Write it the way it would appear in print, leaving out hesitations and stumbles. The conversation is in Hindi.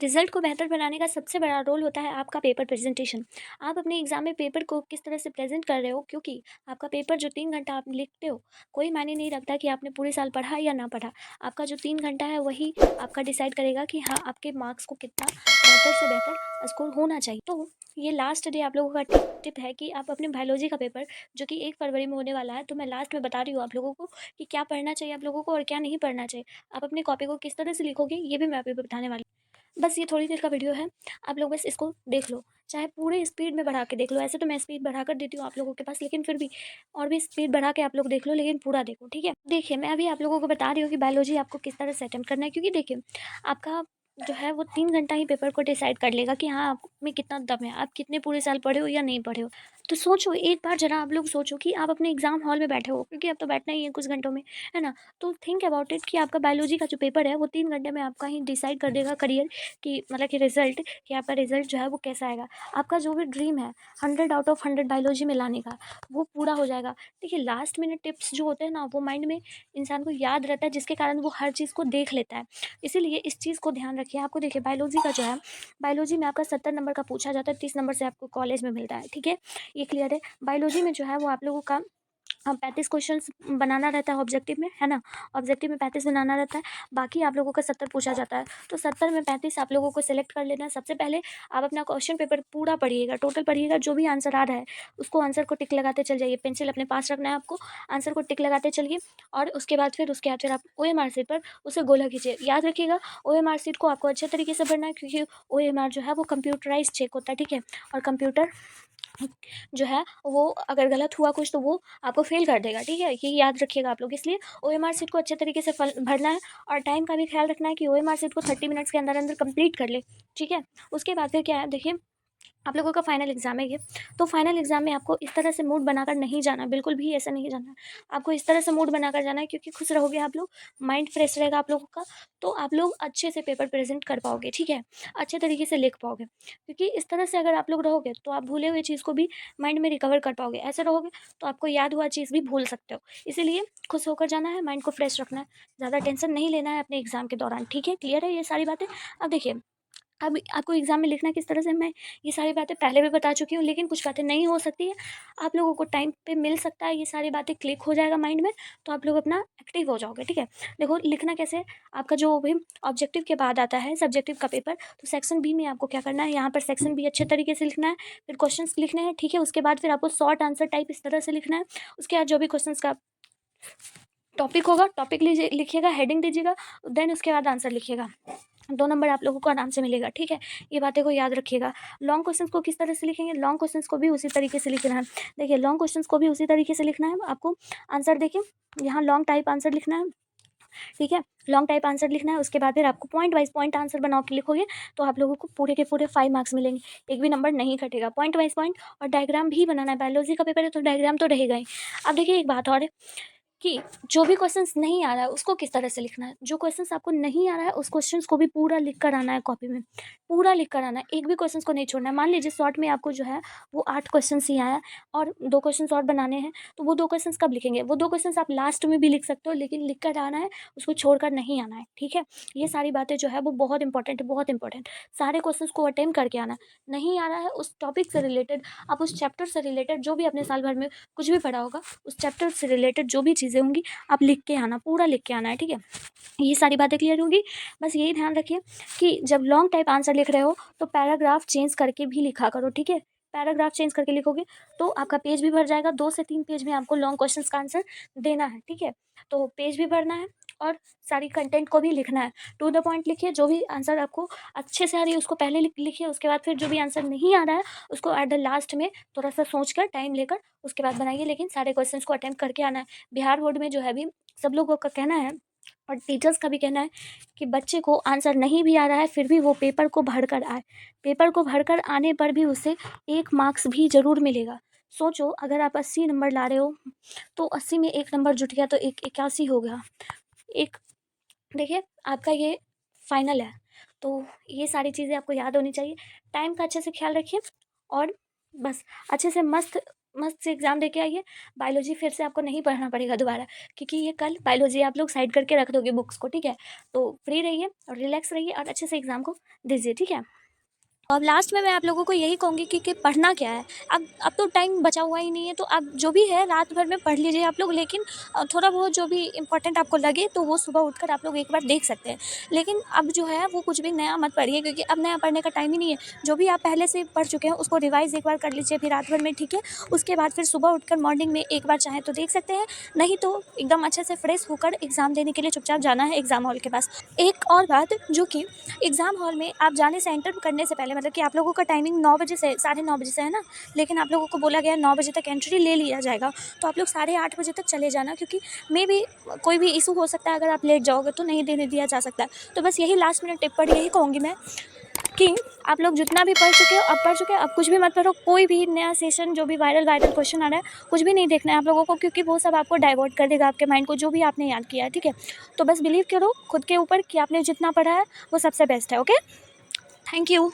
रिजल्ट को बेहतर बनाने का सबसे बड़ा रोल होता है आपका पेपर प्रेजेंटेशन। आप अपने एग्जाम में पेपर को किस तरह से प्रेजेंट कर रहे हो, क्योंकि आपका पेपर जो 3 घंटा आप लिखते हो, कोई मायने नहीं रखता कि आपने पूरे साल पढ़ा या ना पढ़ा। आपका जो 3 घंटा है वही आपका डिसाइड करेगा कि हाँ, आपके मार्क्स को कितना बेहतर से बेहतर स्कोर होना चाहिए। तो ये लास्ट डे आप लोगों का टिप है कि आप अपने बायोलॉजी का पेपर, जो कि 1 फरवरी में होने वाला है, तो मैं लास्ट में बता रही हूँ आप लोगों को कि क्या पढ़ना चाहिए आप लोगों को और क्या नहीं पढ़ना चाहिए। आप अपनी कॉपी को किस तरह से लिखोगे ये भी मैं अभी बताने वाली। बस ये थोड़ी देर का वीडियो है, आप लोग बस इसको देख लो, चाहे पूरे स्पीड में बढ़ा के देख लो। ऐसे तो मैं स्पीड बढ़ा कर देती हूँ आप लोगों के पास, लेकिन फिर भी और भी स्पीड बढ़ा के आप लोग देख लो, लेकिन पूरा देखो, ठीक है। देखिए, मैं अभी आप लोगों को बता रही हूँ कि बायोलॉजी आपको किस तरह से अटेम्प्ट करना है, क्योंकि देखिए, आपका जो है वो 3 घंटा ही पेपर को डिसाइड कर लेगा कि हाँ, आप में कितना दम है, आप कितने पूरे साल पढ़े हो या नहीं पढ़े हो। तो सोचो, एक बार जरा आप लोग सोचो कि आप अपने एग्जाम हॉल में बैठे हो, क्योंकि अब तो बैठना ही है कुछ घंटों में, है ना। तो थिंक अबाउट इट कि आपका बायोलॉजी का जो पेपर है वो 3 घंटे में आपका ही डिसाइड कर देगा करियर कि मतलब कि रिजल्ट, कि आपका रिजल्ट जो है वो कैसा आएगा। आपका जो भी ड्रीम है 100 आउट ऑफ 100 बायोलॉजी में लाने का, वो पूरा हो जाएगा। देखिए, लास्ट मिनट टिप्स जो होते हैं ना, वो माइंड में इंसान को याद रहता है, जिसके कारण वो हर चीज़ को देख लेता है। इसीलिए इस चीज़ को ध्यान रखिए। आपको देखिए, बायोलॉजी का जो है, बायोलॉजी में आपका 70 नंबर का पूछा जाता है, 30 नंबर से आपको कॉलेज में मिलता है, ठीक है। ये क्लियर है। बायोलॉजी में जो है वो आप लोगों का 35 क्वेश्चंस बनाना रहता है ऑब्जेक्टिव में, है ना। ऑब्जेक्टिव में 35 बनाना रहता है, बाकी आप लोगों का 70 पूछा जाता है। तो 70 में 35 आप लोगों को सिलेक्ट कर लेना है। सबसे पहले आप अपना क्वेश्चन पेपर पूरा पढ़िएगा, टोटल पढ़िएगा, जो भी आंसर आ रहा है उसको आंसर को टिक लगाते चल जाइए। पेंसिल अपने पास रखना है आपको, आंसर को टिक लगाते चलिए। और उसके बाद फिर आप OMR शीट पर उसे गोला खींचिए। याद रखिएगा, OMR शीट को आपको अच्छे तरीके से भरना है, क्योंकि OMR जो है वो कंप्यूटराइज चेक होता है, ठीक है। और कंप्यूटर जो है वो अगर गलत हुआ कुछ तो वो आपको फेल कर देगा, ठीक है। ये याद रखिएगा आप लोग। इसलिए OMR सीट को अच्छे तरीके से भरना है, और टाइम का भी ख्याल रखना है कि OMR सीट को 30 मिनट्स के अंदर अंदर कंप्लीट कर ले, ठीक है। उसके बाद फिर क्या है, देखिए, आप लोगों का फाइनल एग्जाम है ये। तो फाइनल एग्जाम में आपको इस तरह से मूड बनाकर नहीं जाना, बिल्कुल भी ऐसा नहीं जाना है। आपको इस तरह से मूड बनाकर जाना है, क्योंकि खुश रहोगे आप लोग, माइंड फ्रेश रहेगा आप लोगों का, तो आप लोग अच्छे से पेपर प्रेजेंट कर पाओगे, ठीक है। अच्छे तरीके से लिख पाओगे, क्योंकि इस तरह से अगर आप लोग रहोगे तो आप भूले हुए चीज़ को भी माइंड में रिकवर कर पाओगे। ऐसे रहोगे तो आपको याद हुआ चीज़ भी भूल सकते हो। इसीलिए खुश होकर जाना है, माइंड को फ्रेश रखना है, ज़्यादा टेंशन नहीं लेना है अपने एग्जाम के दौरान, ठीक है। क्लियर है ये सारी बातें। अब देखिए, अब आपको एग्ज़ाम में लिखना किस तरह से, मैं ये सारी बातें पहले भी बता चुकी हूँ, लेकिन कुछ बातें नहीं हो सकती है। आप लोगों को टाइम पे मिल सकता है, ये सारी बातें क्लिक हो जाएगा माइंड में, तो आप लोग अपना एक्टिव हो जाओगे, ठीक है। देखो, लिखना कैसे है, आपका जो भी ऑब्जेक्टिव के बाद आता है सब्जेक्टिव का पेपर, तो सेक्शन बी में आपको क्या करना है, यहाँ पर सेक्शन बी अच्छे तरीके से लिखना है, फिर क्वेश्चन लिखने हैं, ठीक है। उसके बाद फिर आपको शॉर्ट आंसर टाइप इस तरह से लिखना है। उसके बाद जो भी क्वेश्चन का टॉपिक होगा, टॉपिक लिखिएगा, हेडिंग दीजिएगा, देन उसके बाद आंसर लिखिएगा। 2 नंबर आप लोगों को आराम से मिलेगा, ठीक है। ये बातें को याद रखिएगा। लॉन्ग क्वेश्चंस को किस तरह से लिखेंगे, लॉन्ग क्वेश्चंस को भी उसी तरीके से लिखना है। देखिए, लॉन्ग क्वेश्चंस को भी उसी तरीके से लिखना है आपको। आंसर देखिए, यहाँ लॉन्ग टाइप आंसर लिखना है, ठीक है। लॉन्ग टाइप आंसर लिखना है। उसके बाद फिर आपको पॉइंट वाइज पॉइंट आंसर बना के लिखोगे, तो आप लोगों को पूरे के पूरे 5 मार्क्स मिलेंगे, एक भी नंबर नहीं कटेगा। पॉइंट वाइज पॉइंट, और डायग्राम भी बनाना है, बायोलॉजी का पेपर है तो डायग्राम तो रहेगा ही। अब देखिए, एक बात और है कि जो भी क्वेश्चंस नहीं आ रहा है उसको किस तरह से लिखना है। जो क्वेश्चंस आपको नहीं आ रहा है उस क्वेश्चंस को भी पूरा लिख कर आना है कॉपी में, पूरा लिख कर आना है, एक भी क्वेश्चंस को नहीं छोड़ना है। मान लीजिए शॉर्ट में आपको जो है वो 8 क्वेश्चंस ही आया और 2 क्वेश्चंस और बनाने हैं, तो वो 2 क्वेश्चंस कब लिखेंगे, वो 2 क्वेश्चंस आप लास्ट में भी लिख सकते हो, लेकिन लिख कर आना है, उसको छोड़ कर नहीं आना है, ठीक है। ये सारी बातें जो है वो बहुत इंपॉर्टेंट है, बहुत इंपॉर्टेंट। सारे क्वेश्चंस को अटेम्प्ट करके आना है। नहीं आ रहा है उस टॉपिक से रिलेटेड, आप उस चैप्टर से रिलेटेड जो भी अपने साल भर में कुछ भी पढ़ा होगा, उस चैप्टर से रिलेटेड जो भी चीज़ें होंगी आप लिख के आना, पूरा लिख के आना है, ठीक है। ये सारी बातें क्लियर होंगी। बस यही ध्यान रखिए कि जब लॉन्ग टाइप आंसर लिख रहे हो तो पैराग्राफ चेंज करके भी लिखा करो, ठीक है। पैराग्राफ चेंज करके लिखोगे तो आपका पेज भी भर जाएगा। 2 से 3 पेज में आपको लॉन्ग क्वेश्चंस का आंसर देना है, ठीक है। तो पेज भी भरना है और सारी कंटेंट को भी लिखना है। टू द पॉइंट लिखिए, जो भी आंसर आपको अच्छे से आ रही है उसको पहले लिखिए, उसके बाद फिर जो भी आंसर नहीं आ रहा है उसको एट द लास्ट में थोड़ा सा सोच कर, टाइम लेकर उसके बाद बनाइए, लेकिन सारे क्वेश्चन को अटेम्प्ट करके आना है। बिहार बोर्ड में जो है भी सब लोगों का कहना है और टीचर्स का भी कहना है कि बच्चे को आंसर नहीं भी आ रहा है फिर भी वो पेपर को भर कर आए, पेपर को भर कर आने पर भी उसे 1 मार्क्स भी ज़रूर मिलेगा। सोचो, अगर आप 80 नंबर ला रहे हो तो 80 में 1 नंबर जुट गया तो 81 हो गया। एक, देखिए, आपका ये फाइनल है, तो ये सारी चीज़ें आपको याद होनी चाहिए। टाइम का अच्छे से ख्याल रखिए और बस अच्छे से मस्त मस्त से एग्ज़ाम दे के आइए। बायोलॉजी फिर से आपको नहीं पढ़ना पड़ेगा दोबारा, क्योंकि ये कल बायोलॉजी आप लोग साइड करके रख दोगे बुक्स को, ठीक है? तो फ्री रहिए और रिलैक्स रहिए और अच्छे से एग्ज़ाम को दीजिए, ठीक है? अब लास्ट में मैं आप लोगों को यही कहूँगी कि पढ़ना क्या है। अब तो टाइम बचा हुआ ही नहीं है, तो आप जो भी है रात भर में पढ़ लीजिए आप लोग, लेकिन थोड़ा बहुत जो भी इम्पोर्टेंट आपको लगे तो वो सुबह उठकर आप लोग एक बार देख सकते हैं। लेकिन अब जो है वो कुछ भी नया मत पढ़िए, क्योंकि अब नया पढ़ने का टाइम ही नहीं है। जो भी आप पहले से पढ़ चुके हैं उसको रिवाइज़ एक बार कर लीजिए फिर रात भर में, ठीक है? उसके बाद फिर सुबह उठकर मॉर्निंग में एक बार चाहें तो देख सकते हैं, नहीं तो एकदम अच्छे से फ्रेश होकर एग्ज़ाम देने के लिए चुपचाप जाना है एग्ज़ाम हॉल के पास। एक और बात, जो कि एग्ज़ाम हॉल में आप जाने से, एंटर करने से पहले, मतलब कि आप लोगों का टाइमिंग 9 बजे से 9:30 बजे से है ना, लेकिन आप लोगों को बोला गया है 9 बजे तक एंट्री ले लिया जाएगा, तो आप लोग 8:30 बजे तक चले जाना, क्योंकि मे बी कोई भी इशू हो सकता है, अगर आप लेट जाओगे तो नहीं देने दिया जा सकता है। तो बस यही लास्ट मिनट टिप पर यही कहूँगी मैं कि आप लोग जितना भी पढ़ चुके हो, अब पढ़ चुके हो, अब कुछ भी मत पढ़ो। कोई भी नया सेशन जो भी वायरल क्वेश्चन आ रहा है, कुछ भी नहीं देखना है आप लोगों को, क्योंकि वो सब आपको डाइवर्ट कर देगा आपके माइंड को, जो भी आपने याद किया है, ठीक है? तो बस बिलीव करो खुद के ऊपर कि आपने जितना पढ़ा है वो सबसे बेस्ट है, ओके? Thank you.